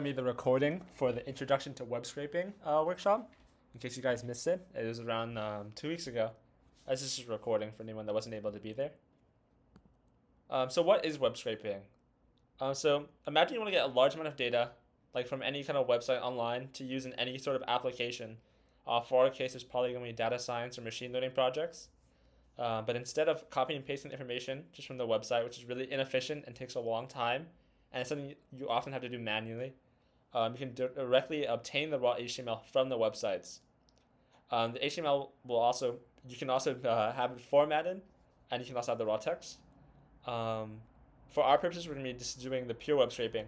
Be the recording for the introduction to web scraping workshop. In case you guys missed it, it was around 2 weeks ago. This is just a recording for anyone that wasn't able to be there. So what is web scraping? So imagine you want to get a large amount of data, like from any kind of website online, to use in any sort of application. For our case, it's probably going to be data science or machine learning projects. But instead of copying and pasting information just from the website, which is really inefficient and takes a long time, and it's something you often have to do manually, you can directly obtain the raw HTML from the websites. The HTML you can also have it formatted, and you can also have the raw text. For our purposes, we're going to be just doing the pure web scraping.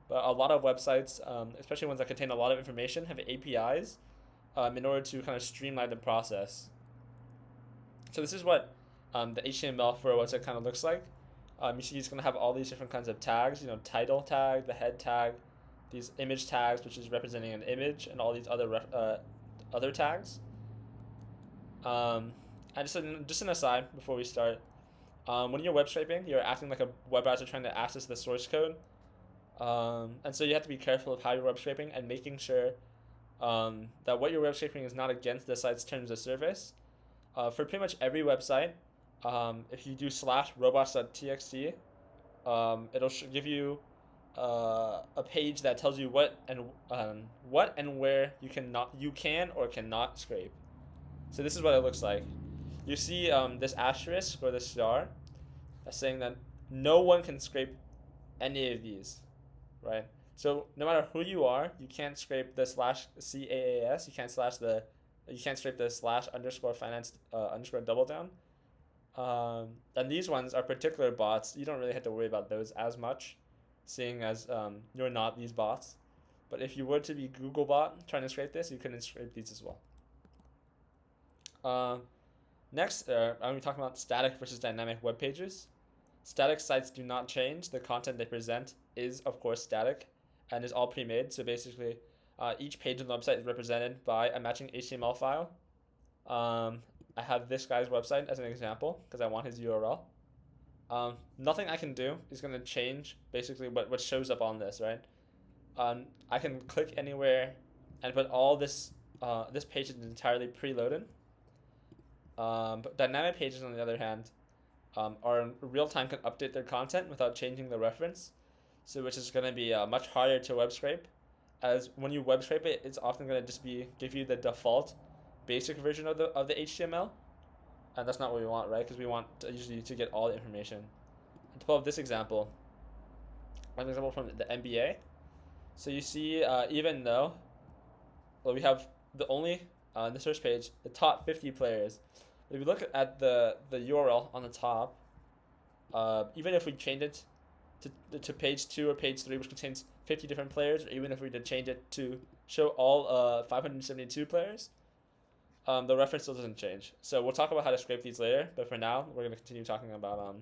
But a lot of websites, especially ones that contain a lot of information, have APIs in order to kind of streamline the process. So this is what the HTML for a website kind of looks like. You see it's going to have all these different kinds of tags, title tag, the head tag, these image tags, which is representing an image, and all these other tags. And just an aside before we start, when you're web scraping, you're acting like a web browser trying to access the source code. And so you have to be careful of how you're web scraping and making sure that what you're web scraping is not against the site's terms of service. For pretty much every website, if you do /robots.txt, it'll give you a page that tells you what and where you can or cannot scrape. So this is what it looks like. You see this asterisk or this star that's saying that no one can scrape any of these, right? So no matter who you are, you can't scrape the /CAAS. You can't scrape the /_finance _double down. And these ones are particular bots. You don't really have to worry about those as much, seeing as you're not these bots. But if you were to be Googlebot trying to scrape this, you couldn't scrape these as well. Next, I'm going to be talking about static versus dynamic web pages. Static sites do not change. The content they present is, of course, static and is all pre-made. So basically, each page on the website is represented by a matching HTML file. I have this guy's website as an example because I want his URL. Nothing I can do is going to change basically what shows up on this, right? I can click anywhere and put all this page is entirely preloaded. But dynamic pages, on the other hand, are in real time, can update their content without changing the reference, so which is going to be much harder to web scrape, as when you web scrape it, it's often going to just give you the default basic version of the HTML, and that's not what we want, right? Because we want usually to get all the information. And to pull up this example, an example from the NBA. So you see, even though we have in the search page, the top 50 players. If you look at the URL on the top, even if we change it to page 2 or page 3, which contains 50 different players, or even if we were to change it to show all 572 players, the reference still doesn't change. So we'll talk about how to scrape these later, but for now, we're going to continue talking about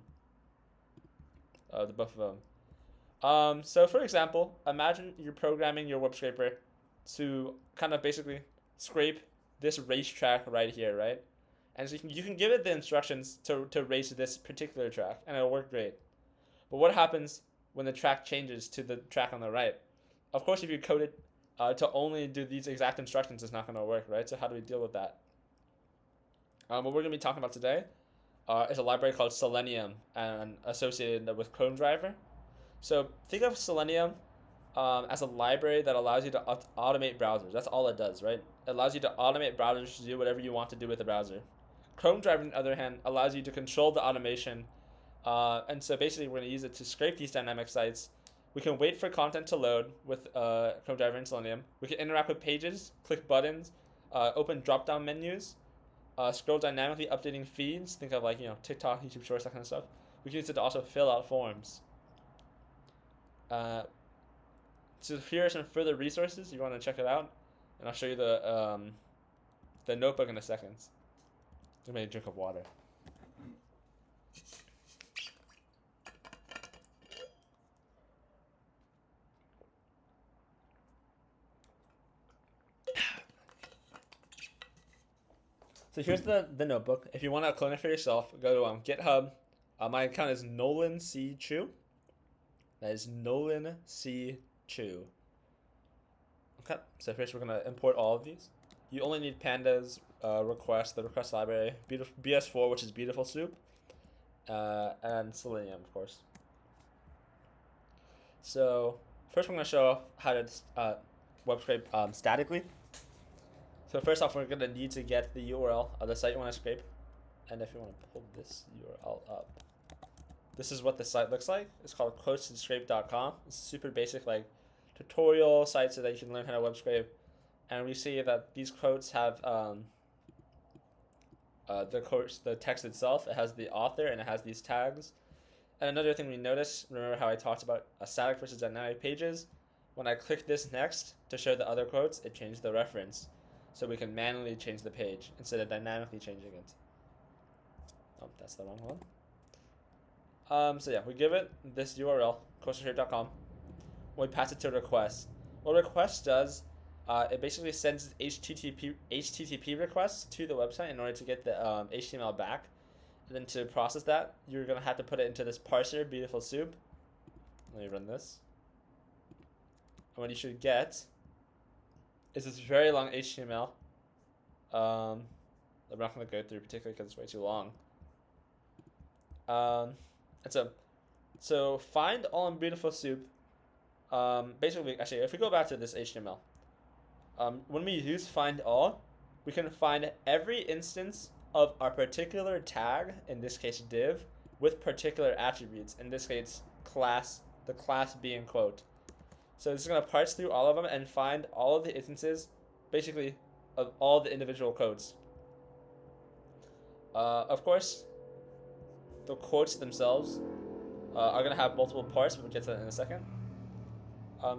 the both of them. So for example, imagine you're programming your web scraper to kind of basically scrape this racetrack right here, right? And so you can give it the instructions to race this particular track, and it'll work great. But what happens when the track changes to the track on the right? Of course, if you code it to only do these exact instructions, it's not going to work, right? So how do we deal with that? What we're going to be talking about today is a library called Selenium and associated with Chrome driver. So think of Selenium as a library that allows you to automate browsers. That's all it does, right? It allows you to automate browsers to do whatever you want to do with the browser. Chrome driver, on the other hand, allows you to control the automation. And so basically, we're going to use it to scrape these dynamic sites. We can wait for content to load with Chrome driver and Selenium. We can interact with pages, click buttons, open drop-down menus, scroll dynamically updating feeds. Think of TikTok, YouTube Shorts, that kind of stuff. We can use it to also fill out forms. So here are some further resources if you want to check it out, and I'll show you the notebook in a second. Just make a drink of water. So here's the notebook. If you want to clone it for yourself, go to GitHub. My account is Nolan C. Chu. That is Nolan C. Chu. Okay, so first we're going to import all of these. You only need pandas, request, the request library, BS4, which is beautiful soup, and Selenium, of course. So first we're going to show how to web scrape statically. So first off, we're going to need to get the URL of the site you want to scrape. And if you want to pull this URL up, this is what the site looks like. It's called quotesandScrape.com. It's a super basic like tutorial site so that you can learn how to web scrape. And we see that these quotes have the text itself. It has the author and it has these tags. And another thing we notice, remember how I talked about static versus dynamic pages? When I click this next to show the other quotes, it changed the reference. So we can manually change the page instead of dynamically changing it. Oh, that's the wrong one. So yeah, we give it this URL, quotesandScrape.com. We pass it to request. What request does, it basically sends HTTP requests to the website in order to get the HTML back. And then to process that, you're going to have to put it into this parser, beautiful soup. Let me run this. And what you should get is this very long HTML. I'm not going to go through particularly because it's way too long. And so find all in beautiful soup. Basically, actually, if we go back to this HTML, when we use find all, we can find every instance of our particular tag, in this case div, with particular attributes, in this case class, the class being quote. So it's going to parse through all of them and find all of the instances, basically, of all the individual codes. Of course, the quotes themselves are going to have multiple parts, but we'll get to that in a second.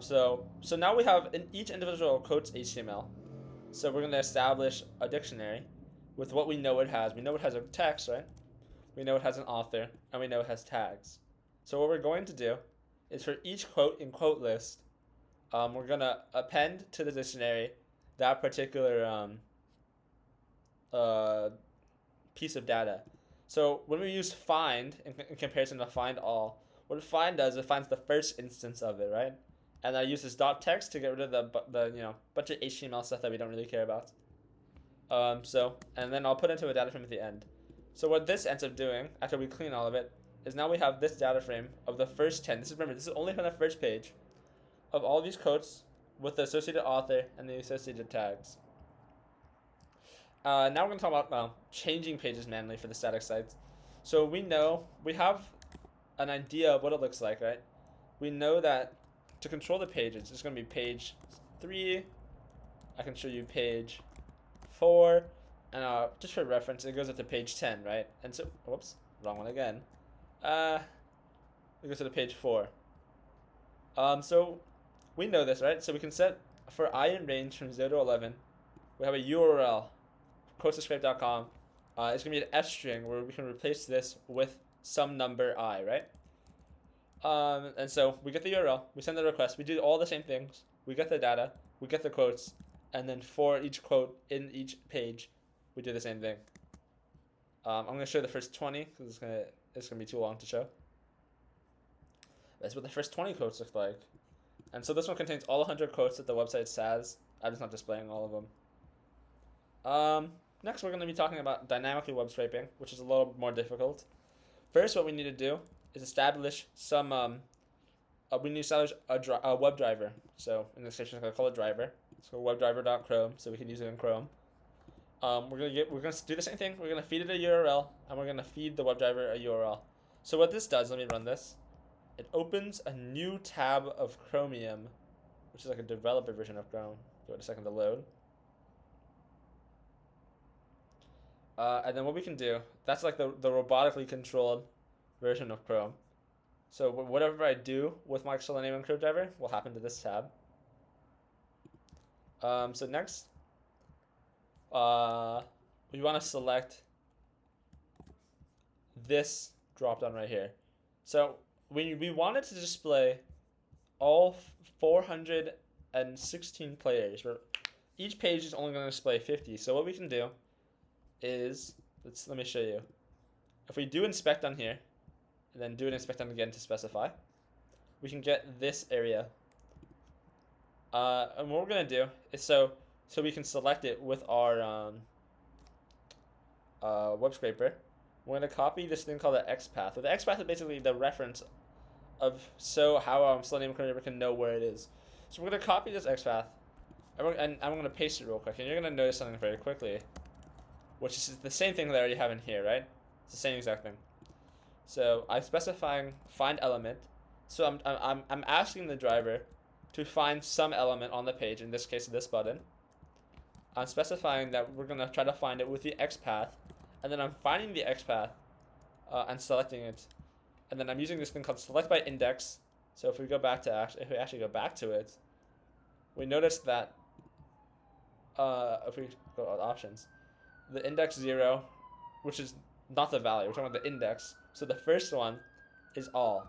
So now we have in each individual quotes HTML. So we're going to establish a dictionary with what we know it has. We know it has a text, right? We know it has an author, and we know it has tags. So what we're going to do is for each quote in quote list, we're going to append to the dictionary that particular piece of data. So when we use find in comparison to find all, what find does, it finds the first instance of it, right? And I use this dot text to get rid of the bunch of HTML stuff that we don't really care about. And then I'll put into a data frame at the end. So what this ends up doing after we clean all of it is now we have this data frame of the first 10. This is only from the first page of all these quotes with the associated author and the associated tags. Now we're going to talk about changing pages manually for the static sites. So we have an idea of what it looks like, right? We know that to control the pages, it's going to be page 3. I can show you page 4. And just for reference, it goes up to page 10, right? And so, whoops, wrong one again. It goes to the page 4. So we know this, right? So we can set for I in range from 0 to 11. We have a URL, quotesandScrape.com. It's going to be an F string where we can replace this with some number I, right? And so we get the URL, we send the request, we do all the same things. We get the data, we get the quotes, and then for each quote in each page, we do the same thing. I'm going to show the first 20 because it's gonna be too long to show. That's what the first 20 quotes look like. And so this one contains all 100 quotes that the website has. I'm just not displaying all of them. Next, we're going to be talking about dynamically web scraping, which is a little more difficult. First, what we need to do is establish some. We need to establish a web driver. So in this case, we're going to call it driver. So webdriver.chrome, so we can use it in Chrome. We're gonna do the same thing. We're gonna feed it a URL, and we're gonna feed the WebDriver a URL. So what this does, let me run this. It opens a new tab of Chromium, which is like a developer version of Chrome. Give it a second to load. And then what we can do, that's like the robotically controlled version of Chrome. So whatever I do with my Selenium and Chrome driver will happen to this tab. So next, we want to select this drop down right here. So we wanted to display all 416 players. Each page is only going to display 50. So what we can do is, let me show you. If we do inspect on here, and then do an inspect on again to specify, we can get this area. And what we're gonna do is so we can select it with our web scraper. We're gonna copy this thing called the XPath. So the XPath is basically the reference of how Selenium can know where it is. So we're gonna copy this XPath, and I'm gonna paste it real quick, and you're gonna notice something very quickly, which is the same thing that I already have in here, right? It's the same exact thing. So I'm specifying find element. So I'm asking the driver to find some element on the page. In this case, this button. I'm specifying that we're gonna try to find it with the XPath, and then I'm finding the XPath and selecting it, and then I'm using this thing called select by index. So if we go back to if we actually go back to it, we notice that if we go to options, the index 0, which is not the value, we're talking about the index. So the first one is all.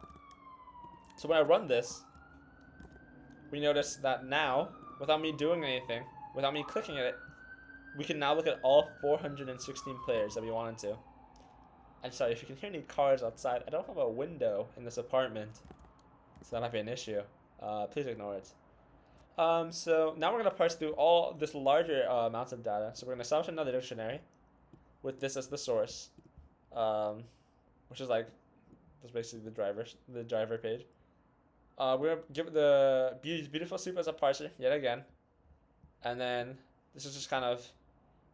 So when I run this, we notice that now, without me doing anything, without me clicking it, we can now look at all 416 players that we wanted to. I'm sorry, if you can hear any cars outside, I don't have a window in this apartment, so that might be an issue. Please ignore it. So now we're going to parse through all this larger amounts of data. So we're going to establish another dictionary with this as the source, which is that's basically the driver page. We're going to give it the beautiful soup as a parser yet again. And then this is just kind of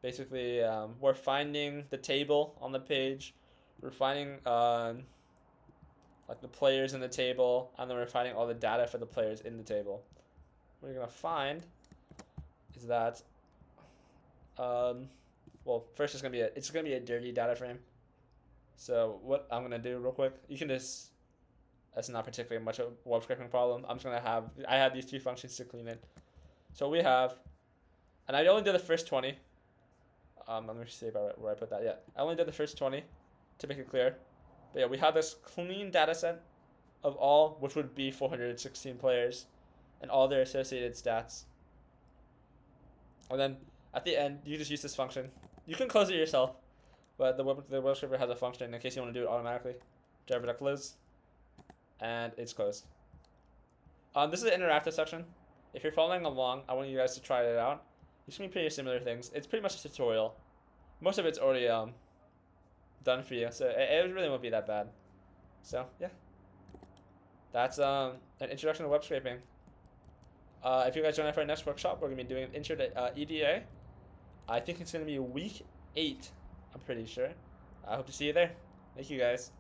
basically we're finding the table on the page. We're finding the players in the table, and then we're finding all the data for the players in the table. What you're gonna find is that first it's gonna be a dirty data frame. So what I'm gonna do real quick, you can just, that's not particularly much of a web scraping problem. I'm just gonna I have these two functions to clean it. So we have, and I only did the first 20. Let me see where I put that. Yeah, I only did the first 20 to make it clear. But yeah, we have this clean data set of all, which would be 416 players, and all their associated stats. And then at the end, you just use this function. You can close it yourself, but the web scraper has a function in case you want to do it automatically. Driver.close, and it's closed. This is the interactive section. If you're following along, I want you guys to try it out. It's gonna be pretty similar things. It's pretty much a tutorial. Most of it's already done for you, so it really won't be that bad. So yeah, that's an introduction to web scraping. If you guys join us for our next workshop, we're gonna be doing an intro to EDA. I think it's gonna be week 8. I'm pretty sure. I hope to see you there. Thank you guys.